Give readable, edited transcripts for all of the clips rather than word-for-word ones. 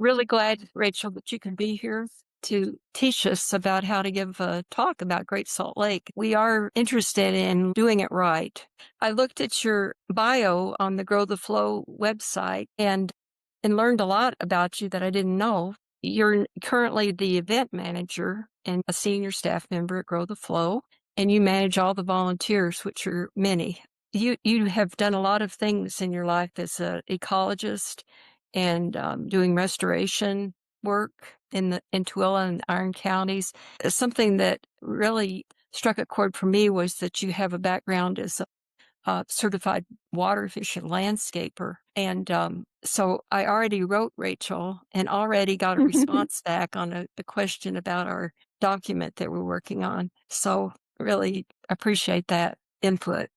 Really glad, Rachel, that you can be here to teach us about how to give a talk about Great Salt Lake. We are interested in doing it right. I looked at your bio on the Grow the Flow website and learned a lot about you that I didn't know. You're currently the event manager and a senior staff member at Grow the Flow, and you manage all the volunteers, which are many. You have done a lot of things in your life as an ecologist and doing restoration work in Tooele and Iron counties. Something that really struck a chord for me was that you have a background as a certified water efficient landscaper. And so I already wrote Rachel and already got a response back on a question about our document that we're working on. So really appreciate that input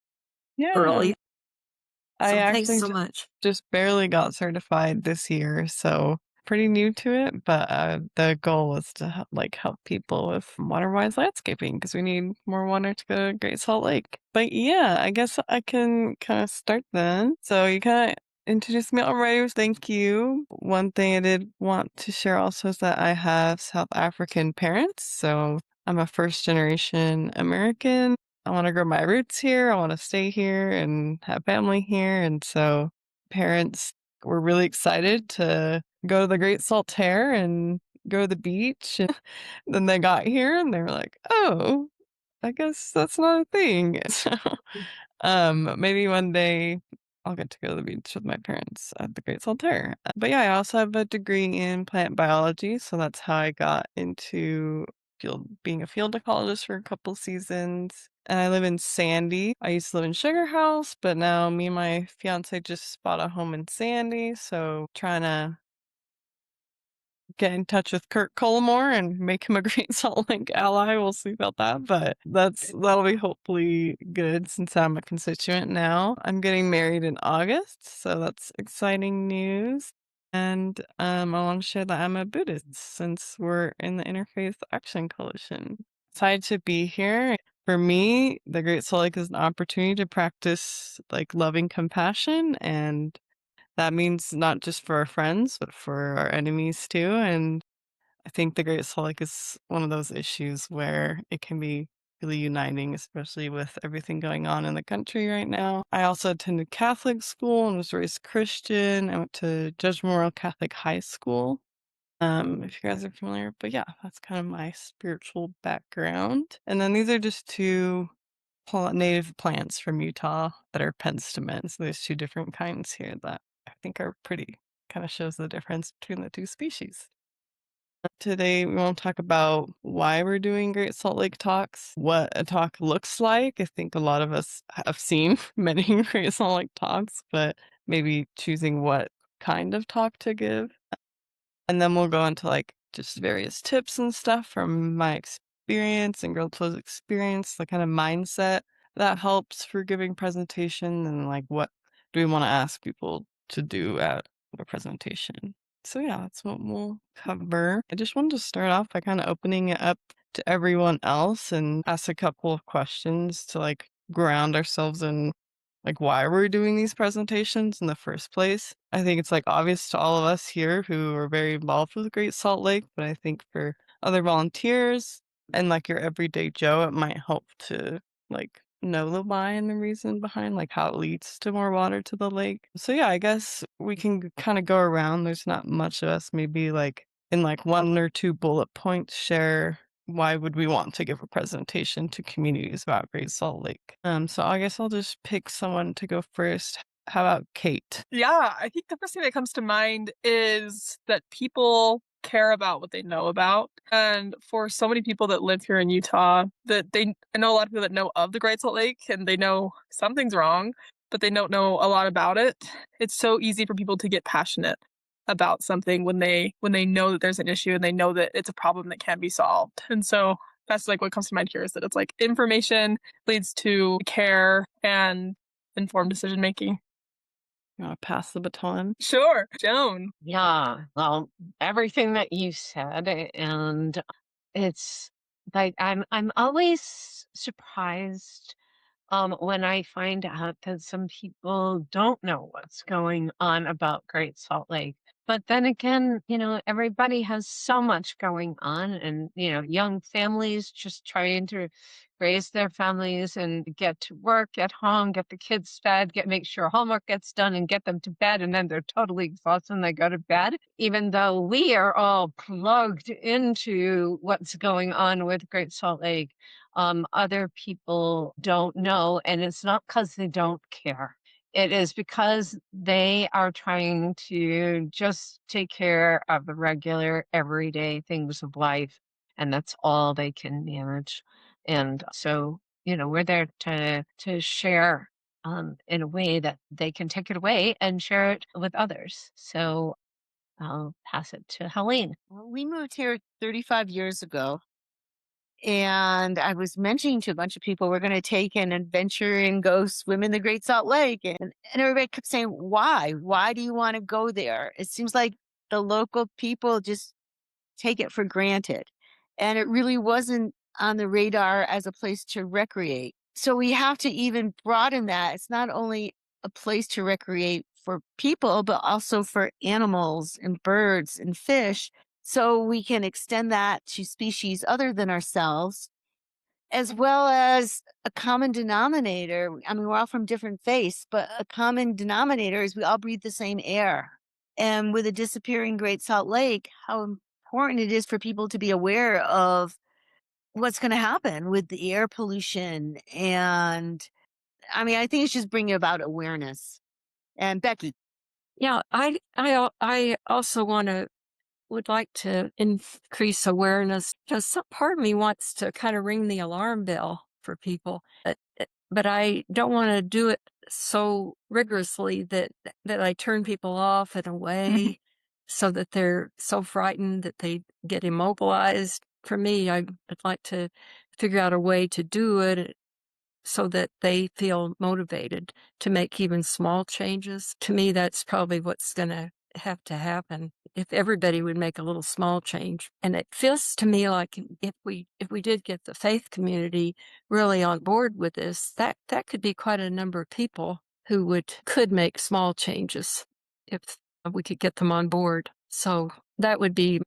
Yeah, early. I So thanks actually so much. just barely got certified this year, so pretty new to it. But the goal was to help people with water-wise landscaping because we need more water to go to Great Salt Lake. But yeah, I guess I can kind of start then. So you kind of introduced me already. Thank you. One thing I did want to share also is that I have South African parents, so I'm a first generation American. I want to grow my roots here. I want to stay here and have family here. And so parents were really excited to go to the Great Salt Tear and go to the beach. And then they got here and they were like, oh, I guess that's not a thing. So, maybe one day I'll get to go to the beach with my parents at the Great Salt Tear. But yeah, I also have a degree in plant biology, so that's how I got into being a field ecologist for a couple seasons. And I live in Sandy. I used to live in Sugar House, but now me and my fiance just bought a home in Sandy, so trying to get in touch with Kurt Cullimore and make him a Great Salt Lake ally. We'll see about that, but that'll be hopefully good since I'm a constituent now. I'm getting married in August, so that's exciting news. And I want to share that I'm a Buddhist since we're in the Interfaith Action Coalition. Excited to be here. For me, the Great Salt Lake is an opportunity to practice loving compassion, and that means not just for our friends, but for our enemies too. And I think the Great Salt Lake is one of those issues where it can be really uniting, especially with everything going on in the country right now. I also attended Catholic school and was raised Christian. I went to Judge Memorial Catholic High School. If you guys are familiar, but yeah, that's kind of my spiritual background. And then these are just two native plants from Utah that are penstemon. So there's two different kinds here that I think are pretty, kind of shows the difference between the two species. Today, we want to talk about why we're doing Great Salt Lake talks, what a talk looks like. I think a lot of us have seen many Great Salt Lake talks, but maybe choosing what kind of talk to give. And then we'll go into just various tips and stuff from my experience and Girl Flow's experience, the kind of mindset that helps for giving presentation and what do we want to ask people to do at a presentation. So yeah, that's what we'll cover. I just wanted to start off by kind of opening it up to everyone else and ask a couple of questions to ground ourselves in why we're doing these presentations in the first place. I think it's obvious to all of us here who are very involved with Great Salt Lake, but I think for other volunteers and your everyday Joe, it might help to know the why and the reason behind how it leads to more water to the lake. So yeah, I guess we can kind of go around. There's not much of us, maybe in one or two bullet points share why would we want to give a presentation to communities about Great Salt Lake. So I guess I'll just pick someone to go first. How about Kate? Yeah, I think the first thing that comes to mind is that people care about what they know about. And for so many people that live here in Utah, I know a lot of people that know of the Great Salt Lake and they know something's wrong, but they don't know a lot about it. It's so easy for people to get passionate about something when they know that there's an issue and they know that it's a problem that can be solved. And so that's what comes to mind here is that it's information leads to care and informed decision making. You want to pass the baton? Sure, Joan. Yeah, well, everything that you said, and it's I'm always surprised when I find out that some people don't know what's going on about Great Salt Lake. But then again, everybody has so much going on, and, young families just trying to raise their families and get to work, get home, get the kids fed, make sure homework gets done and get them to bed. And then they're totally exhausted and they go to bed, even though we are all plugged into what's going on with Great Salt Lake. Other people don't know, and it's not because they don't care. It is because they are trying to just take care of the regular, everyday things of life, and that's all they can manage. And so, we're there to share in a way that they can take it away and share it with others. So I'll pass it to Helene. Well, we moved here 35 years ago, and I was mentioning to a bunch of people we're going to take an adventure and go swim in the Great Salt Lake. And everybody kept saying, why? Why do you want to go there? It seems like the local people just take it for granted. And it really wasn't on the radar as a place to recreate. So we have to even broaden that. It's not only a place to recreate for people, but also for animals and birds and fish. So we can extend that to species other than ourselves, as well as a common denominator. I mean, we're all from different faiths, but a common denominator is we all breathe the same air. And with a disappearing Great Salt Lake, how important it is for people to be aware of what's going to happen with the air pollution. And I mean, I think it's just bringing about awareness. And Becky. Yeah, I also would like to increase awareness because some part of me wants to kind of ring the alarm bell for people, but I don't want to do it so rigorously that I turn people off in a way so that they're so frightened that they get immobilized. For me, I'd like to figure out a way to do it so that they feel motivated to make even small changes. To me, that's probably what's going to have to happen if everybody would make a little small change. And it feels to me like if we did get the faith community really on board with this, that could be quite a number of people who could make small changes if we could get them on board. So that would be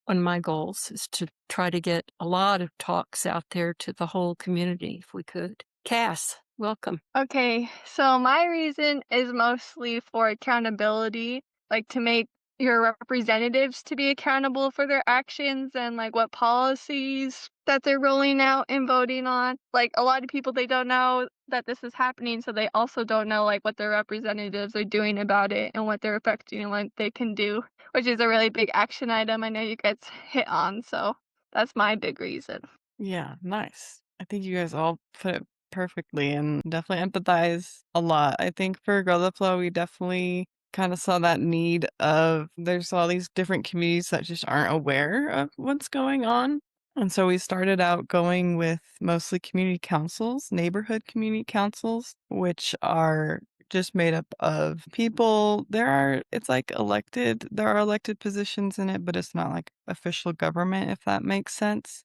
one of my goals, is to try to get a lot of talks out there to the whole community if we could. Cass, welcome. Okay, so my reason is mostly for accountability, like to make your representatives to be accountable for their actions and like what policies that they're rolling out and voting on. Like a lot of people, they don't know that this is happening, so they also don't know like what their representatives are doing about it and what they're affecting and what they can do, which is a really big action item I know you guys hit on. So that's my big reason. Yeah, nice. I think you guys all put it perfectly and definitely empathize a lot. I think for Grow the Flow, we definitely kind of saw that need of there's all these different communities that just aren't aware of what's going on. And so we started out going with mostly community councils, neighborhood community councils, which are just made up of people. It's like there are elected positions in it, but it's not like official government, if that makes sense.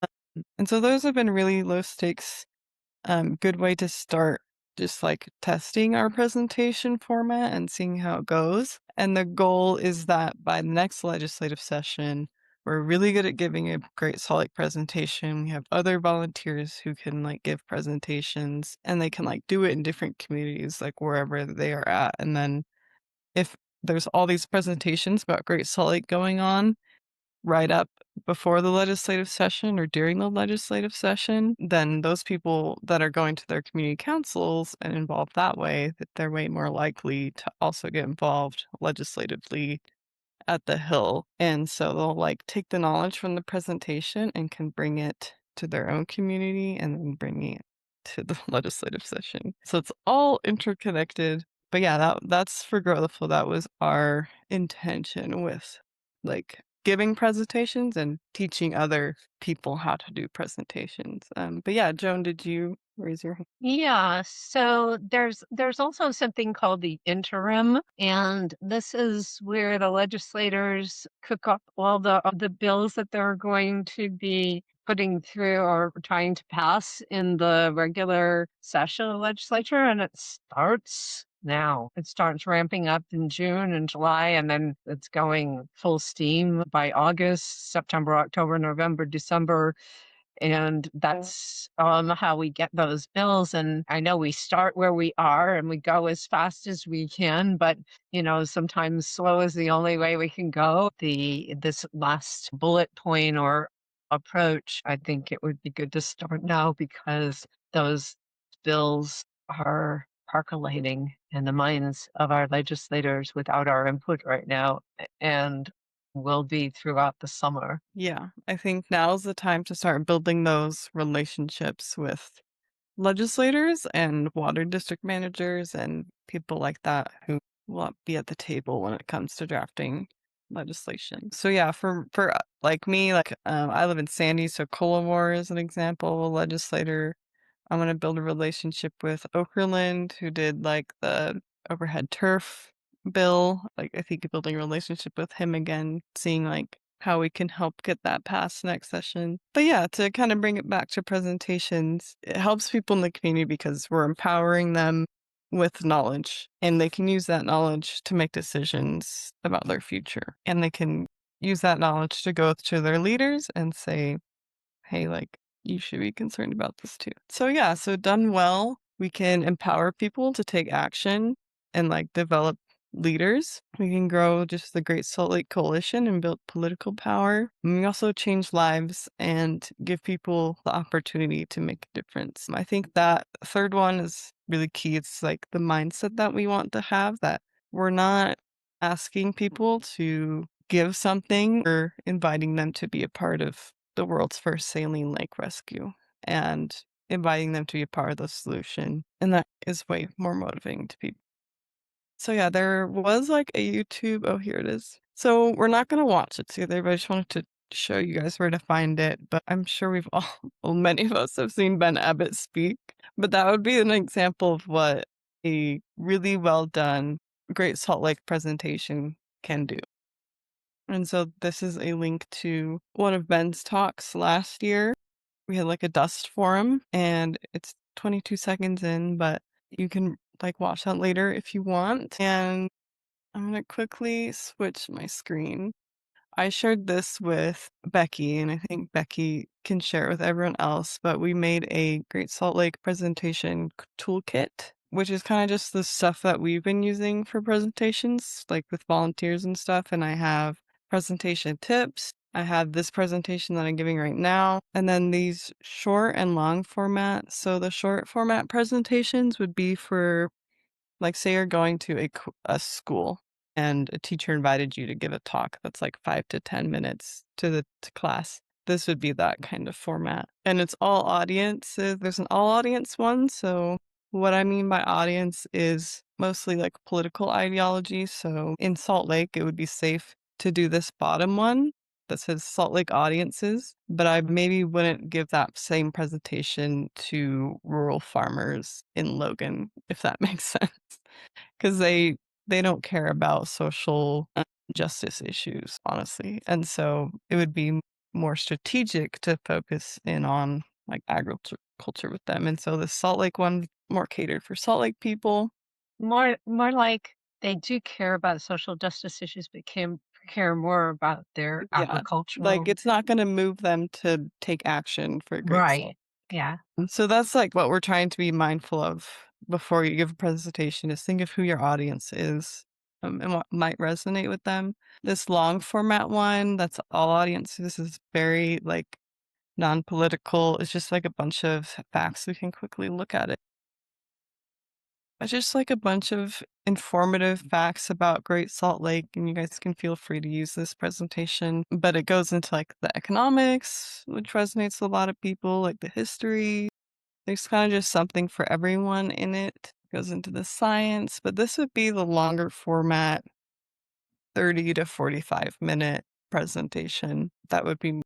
And so those have been really low stakes, good way to start just like testing our presentation format and seeing how it goes. And the goal is that by the next legislative session, we're really good at giving a Great Salt Lake presentation. We have other volunteers who can like give presentations and they can like do it in different communities, like wherever they are at. And then if there's all these presentations about Great Salt Lake going on, right up before the legislative session or during the legislative session, then those people that are going to their community councils and involved that way, that they're way more likely to also get involved legislatively at the Hill. And so they'll like take the knowledge from the presentation and can bring it to their own community and then bring it to the legislative session. So it's all interconnected. But yeah, that's for Grow the Flow. That was our intention with like giving presentations and teaching other people how to do presentations. But yeah, Joan, did you raise your hand? Yeah, so there's also something called the interim, and this is where the legislators cook up all the bills that they're going to be putting through or trying to pass in the regular session of the legislature, and it starts now. It starts ramping up in June and July, and then it's going full steam by August, September, October, November, December. And that's how we get those bills. And I know we start where we are and we go as fast as we can, but sometimes slow is the only way we can go. This last bullet point or approach, I think it would be good to start now because those bills are percolating in the minds of our legislators without our input right now and will be throughout the summer. Yeah, I think now's the time to start building those relationships with legislators and water district managers and people like that who will be at the table when it comes to drafting legislation. So yeah, for like me, I live in Sandy, so Collimore is an example of a legislator. I'm gonna build a relationship with Okerlund, who did like the overhead turf bill. Like I think building a relationship with him again, seeing like how we can help get that passed next session. But yeah, to kind of bring it back to presentations, it helps people in the community because we're empowering them with knowledge and they can use that knowledge to make decisions about their future. And they can use that knowledge to go to their leaders and say, hey, like, you should be concerned about this too. So yeah, so done well, we can empower people to take action and like develop leaders. We can grow just the Great Salt Lake Coalition and build political power. And we also change lives and give people the opportunity to make a difference. I think that third one is really key. It's like the mindset that we want to have, that we're not asking people to give something, or inviting them to be a part of the world's first saline lake rescue and inviting them to be a part of the solution. And that is way more motivating to people. So yeah, there was like a YouTube. Oh, here it is. So we're not going to watch it together, but I just wanted to show you guys where to find it. But I'm sure we've all, well, many of us have seen Ben Abbott speak. But that would be an example of what a really well done Great Salt Lake presentation can do. And so this is a link to one of Ben's talks last year. We had like a dust forum and it's 22 seconds in, but you can like watch that later if you want. And I'm going to quickly switch my screen. I shared this with Becky, and I think Becky can share it with everyone else, but we made a Great Salt Lake presentation toolkit, which is kind of just the stuff that we've been using for presentations, like with volunteers and stuff. And I have presentation tips. I have this presentation that I'm giving right now, and then these short and long format. So the short format presentations would be for, like, say you're going to a school and a teacher invited you to give a talk that's like 5 to 10 minutes to class. This would be that kind of format. And it's all audiences. There's an all audience one. So what I mean by audience is mostly like political ideology. So in Salt Lake, it would be safe to do this bottom one that says Salt Lake audiences, but I maybe wouldn't give that same presentation to rural farmers in Logan, if that makes sense, because they don't care about social justice issues, honestly. And so it would be more strategic to focus in on like agriculture with them. And so the Salt Lake one more catered for Salt Lake people. More like they do care about social justice issues, but care more about their Yeah, like agricultural. it's not going to move them to take action for Great Salt. Right. Yeah. So that's like what we're trying to be mindful of before you give a presentation, is think of who your audience is, and what might resonate with them. This long format one, that's all audiences, is very like non-political. It's just like a bunch of facts. We can quickly look at it. It's just like a bunch of informative facts about Great Salt Lake, and you guys can feel free to use this presentation. But it goes into like the economics, which resonates with a lot of people, like the history. There's kind of just something for everyone in it. It goes into the science, but this would be the longer format, 30 to 45-minute presentation that would be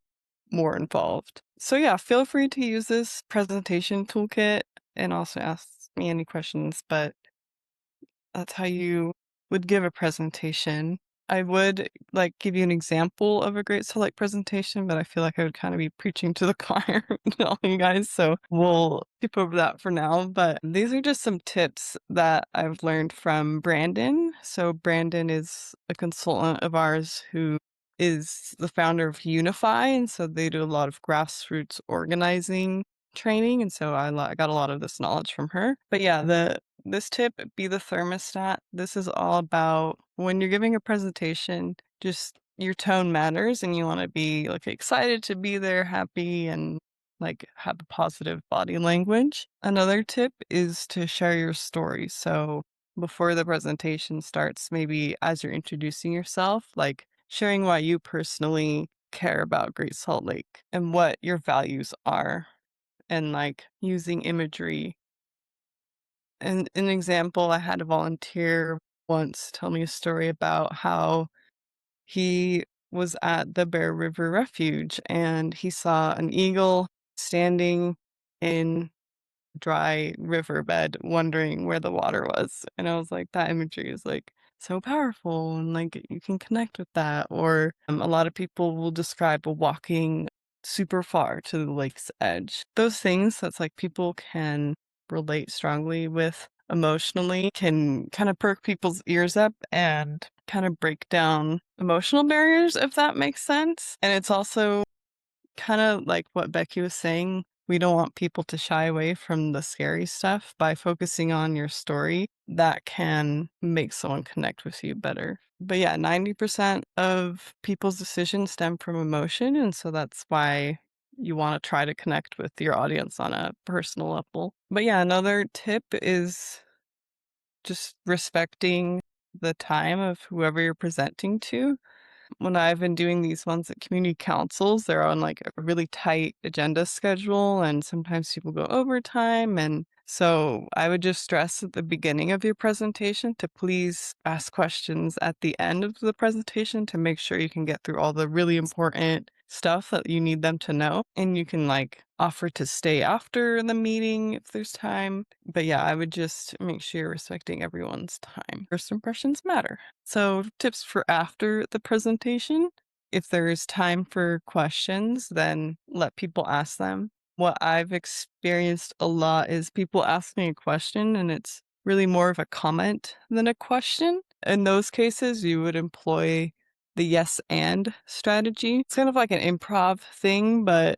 more involved. So yeah, feel free to use this presentation toolkit and also ask me any questions, but that's how you would give a presentation. I would like give you an example of a Great Salt Lake presentation, but I feel like I would kind of be preaching to the choir telling you guys. So we'll skip over that for now. But these are just some tips that I've learned from Brandon. So Brandon is a consultant of ours who is the founder of Unify. And so they do a lot of grassroots organizing training. And so I got a lot of this knowledge from her. But yeah, this tip, be the thermostat. This is all about when you're giving a presentation, just your tone matters and you want to be like excited to be there, happy, and like have a positive body language. Another tip is to share your story. So before the presentation starts, maybe as you're introducing yourself, like sharing why you personally care about Great Salt Lake and what your values are, and like using imagery. And an example, I had a volunteer once tell me a story about how he was at the Bear River Refuge and he saw an eagle standing in dry riverbed wondering where the water was. And I was like, that imagery is like so powerful and like you can connect with that. Or a lot of people will describe walking super far to the lake's edge. Those things that's like people can relate strongly with emotionally can kind of perk people's ears up and kind of break down emotional barriers, if that makes sense. And it's also kind of like what Becky was saying. We don't want people to shy away from the scary stuff. By focusing on your story, that can make someone connect with you better. But yeah, 90% of people's decisions stem from emotion. And so that's why you want to try to connect with your audience on a personal level. But yeah, another tip is just respecting the time of whoever you're presenting to. When I've been doing these ones at community councils, they're on like a really tight agenda schedule, and sometimes people go overtime. And so I would just stress at the beginning of your presentation to please ask questions at the end of the presentation to make sure you can get through all the really important stuff that you need them to know. And you can like offer to stay after the meeting if there's time. But yeah, I would just make sure you're respecting everyone's time. First impressions matter. So, tips for after the presentation. If there's time for questions, then let people ask them. What I've experienced a lot is people ask me a question and it's really more of a comment than a question. In those cases, you would employ the yes and strategy. It's kind of like an improv thing, but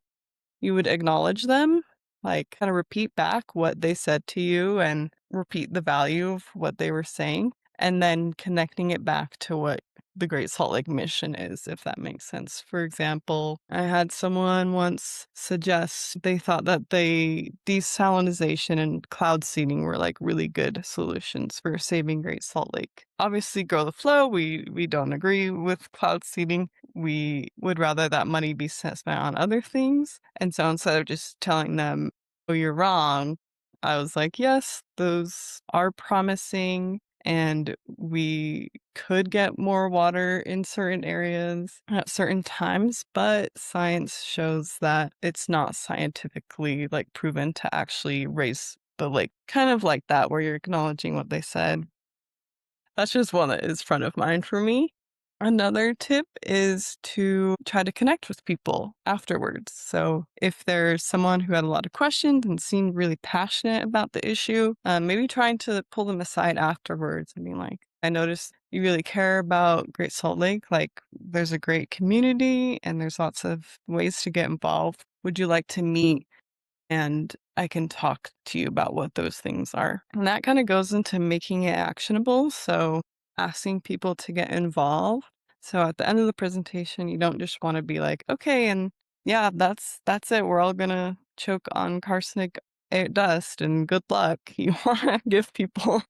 you would acknowledge them, like kind of repeat back what they said to you and repeat the value of what they were saying, and then connecting it back to what the Great Salt Lake mission is, if that makes sense. For example, I had someone once suggest they thought that desalinization and cloud seeding were like really good solutions for saving Great Salt Lake. Obviously, Grow the Flow, we don't agree with cloud seeding. We would rather that money be spent on other things. And so instead of just telling them, oh, you're wrong, I was like, yes, those are promising and we could get more water in certain areas at certain times, but science shows that it's not scientifically like proven to actually raise the lake. Kind of like that, where you're acknowledging what they said. That's just one that is front of mind for me. Another tip is to try to connect with people afterwards. So if there's someone who had a lot of questions and seemed really passionate about the issue, maybe trying to pull them aside afterwards and being like, I noticed you really care about Great Salt Lake. Like there's a great community and there's lots of ways to get involved. Would you like to meet? And I can talk to you about what those things are. And that kind of goes into making it actionable. So asking people to get involved. So at the end of the presentation, you don't just want to be like, okay, and yeah, that's it. We're all gonna choke on arsenic dust and good luck. You want to give people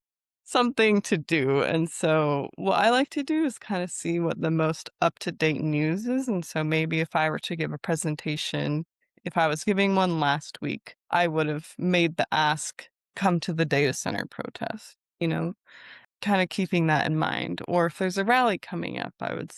something to do. And so what I like to do is kind of see what the most up-to-date news is. And so maybe if I were to give a presentation, if I was giving one last week, I would have made the ask, come to the data center protest, kind of keeping that in mind. Or if there's a rally coming up, I would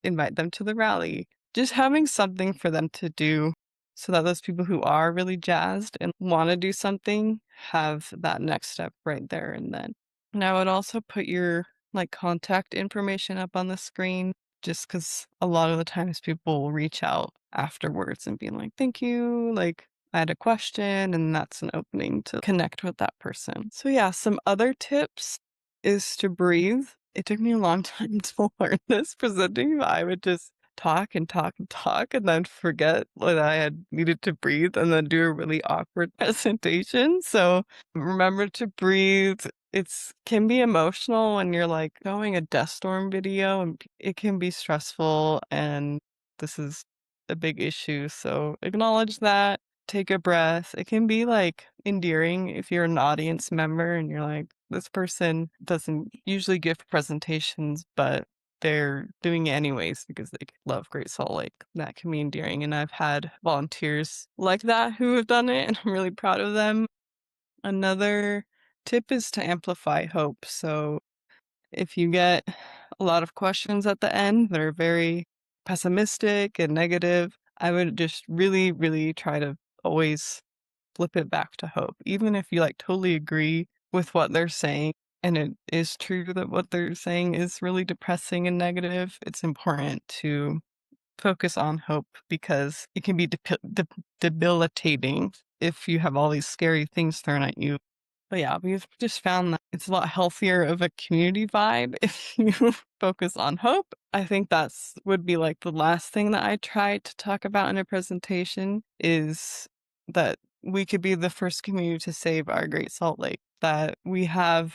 invite them to the rally. Just having something for them to do so that those people who are really jazzed and want to do something have that next step right there and then. And I would also put your like contact information up on the screen, just because a lot of the times people will reach out afterwards and be like, thank you, like I had a question, and that's an opening to connect with that person. So, yeah, some other tips is to breathe. It took me a long time to learn this presenting, but I would just talk and talk and talk and then forget what I had needed to breathe and then do a really awkward presentation. So remember to breathe. It's can be emotional when you're like showing a dust storm video, and it can be stressful, and this is a big issue. So acknowledge that, take a breath. It can be like endearing if you're an audience member and you're like, this person doesn't usually give presentations, but they're doing it anyways because they love Great Salt Lake. That can be endearing. And I've had volunteers like that who have done it, and I'm really proud of them. Another tip is to amplify hope. So if you get a lot of questions at the end that are very pessimistic and negative, I would just really, really try to always flip it back to hope. Even if you like totally agree with what they're saying and it is true that what they're saying is really depressing and negative, it's important to focus on hope because it can be debilitating if you have all these scary things thrown at you. But yeah, we've just found that it's a lot healthier of a community vibe if you focus on hope. I think that's would be like the last thing that I try to talk about in a presentation is that we could be the first community to save our Great Salt Lake, that we have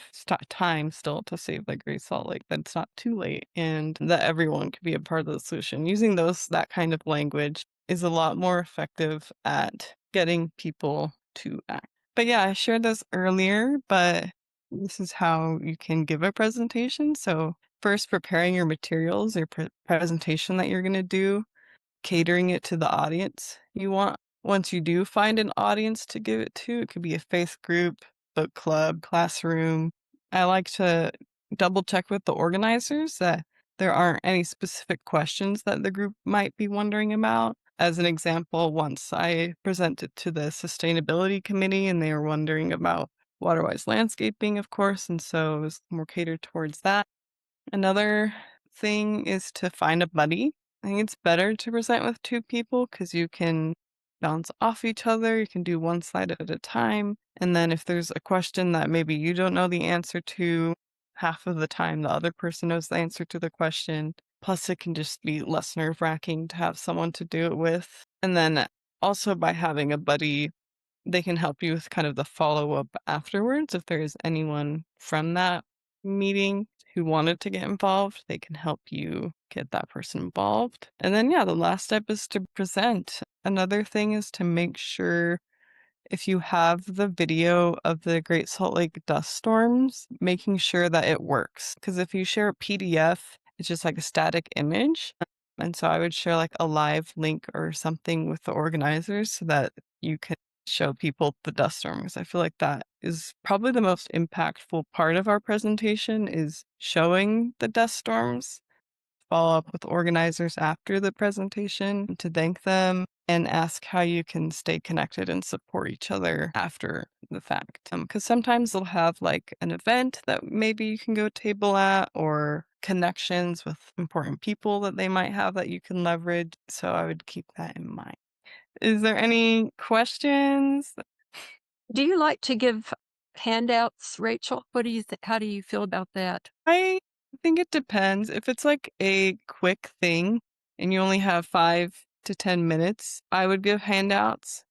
time still to save the Great Salt Lake, that it's not too late, and that everyone could be a part of the solution. Using that kind of language is a lot more effective at getting people to act. But yeah, I shared this earlier, but this is how you can give a presentation. So first, preparing your materials, your presentation that you're going to do, catering it to the audience you want. Once you do find an audience to give it to, it could be a faith group, book club, classroom. I like to double check with the organizers that there aren't any specific questions that the group might be wondering about. As an example, once I presented to the sustainability committee and they were wondering about waterwise landscaping, of course, and so it was more catered towards that. Another thing is to find a buddy. I think it's better to present with two people because you can bounce off each other. You can do one slide at a time. And then if there's a question that maybe you don't know the answer to, half of the time the other person knows the answer to the question. Plus, it can just be less nerve-wracking to have someone to do it with. And then also by having a buddy, they can help you with kind of the follow-up afterwards. If there's anyone from that meeting who wanted to get involved, they can help you get that person involved. And then, yeah, the last step is to present. Another thing is to make sure if you have the video of the Great Salt Lake dust storms, making sure that it works. Because if you share a PDF, it's just like a static image. And so I would share like a live link or something with the organizers so that you can show people the dust storm. Because I feel like that is probably the most impactful part of our presentation is showing the dust storms. Follow up with organizers after the presentation to thank them and ask how you can stay connected and support each other after the fact. Because sometimes they'll have like an event that maybe you can go table at or connections with important people that they might have that you can leverage. So I would keep that in mind. Is there any questions? Do you like to give handouts, Rachel? What do you how do you feel about that? I think it depends. If it's like a quick thing and you only have 5 to 10 minutes, I would give handouts.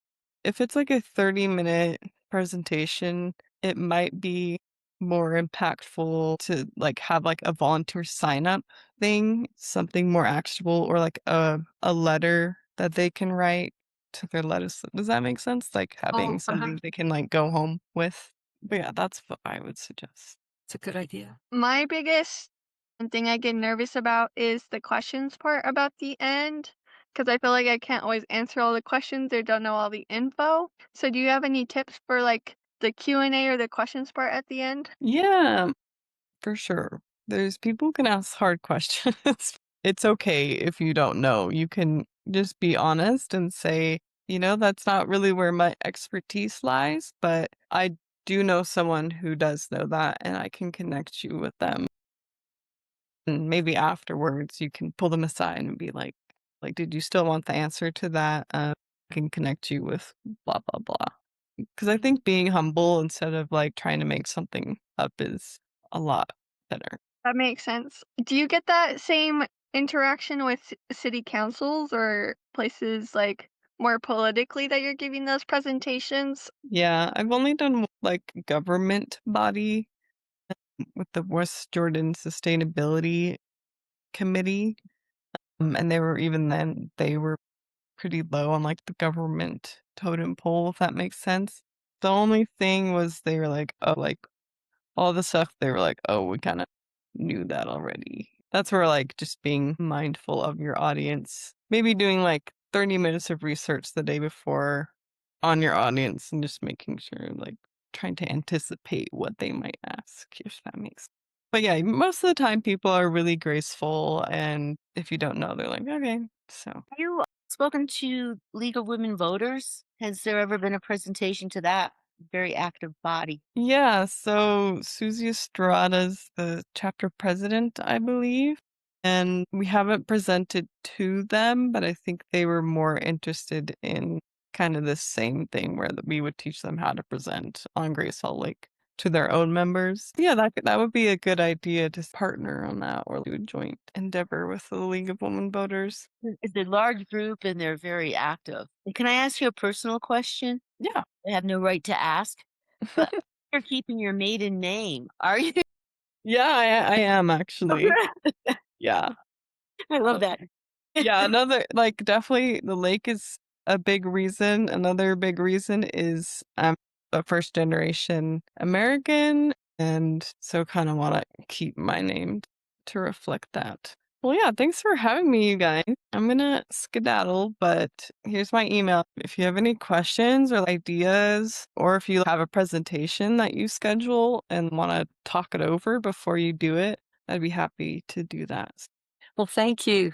If it's like a 30-minute presentation, it might be more impactful to like have like a volunteer sign up thing, something more actionable, or like a letter that they can write to their letters. Does that make sense? Like having something they can like go home with. But yeah, that's what I would suggest. It's a good idea. My biggest thing I get nervous about is the questions part about the end because I feel like I can't always answer all the questions or don't know all the info. So do you have any tips for like the Q&A or the questions part at the end? Yeah, for sure. There's people can ask hard questions. It's okay if you don't know. You can just be honest and say, that's not really where my expertise lies, but I do know someone who does know that and I can connect you with them. And maybe afterwards you can pull them aside and be like, did you still want the answer to that? I can connect you with blah blah blah. Because I think being humble instead of like trying to make something up is a lot better. That makes sense. Do you get that same interaction with city councils or places like more politically that you're giving those presentations? Yeah, I've only done like government body with the West Jordan Sustainability Committee. And they were even then they were pretty low on like the government totem pole, if that makes sense. The only thing was they were like, oh, like all the stuff they were like, oh, we kind of knew that already. That's where like just being mindful of your audience, maybe doing like 30 minutes of research the day before on your audience and just making sure like trying to anticipate what they might ask, if that makes sense. But yeah, most of the time people are really graceful, and if you don't know, they're like, okay. So Have you spoken to League of Women Voters? Has there ever been a presentation to that very active body? yeah, so Susie Estrada's the chapter president, I believe. And we haven't presented to them, but I think they were more interested in kind of the same thing where we would teach them how to present on Great Salt Lake to their own members. Yeah, that would be a good idea to partner on that or do a joint endeavor with the League of Women Voters. It's a large group and they're very active. And can I ask you a personal question? Yeah. I have no right to ask, but you're keeping your maiden name, are you? Yeah, I am actually. Yeah. I love that. Yeah, another like definitely the lake is a big reason. Another big reason is I'm a first generation American, and so kind of want to keep my name to reflect that. Well, yeah, thanks for having me, you guys. I'm gonna skedaddle, but here's my email. If you have any questions or ideas, or if you have a presentation that you schedule and want to talk it over before you do it, I'd be happy to do that. Well, thank you.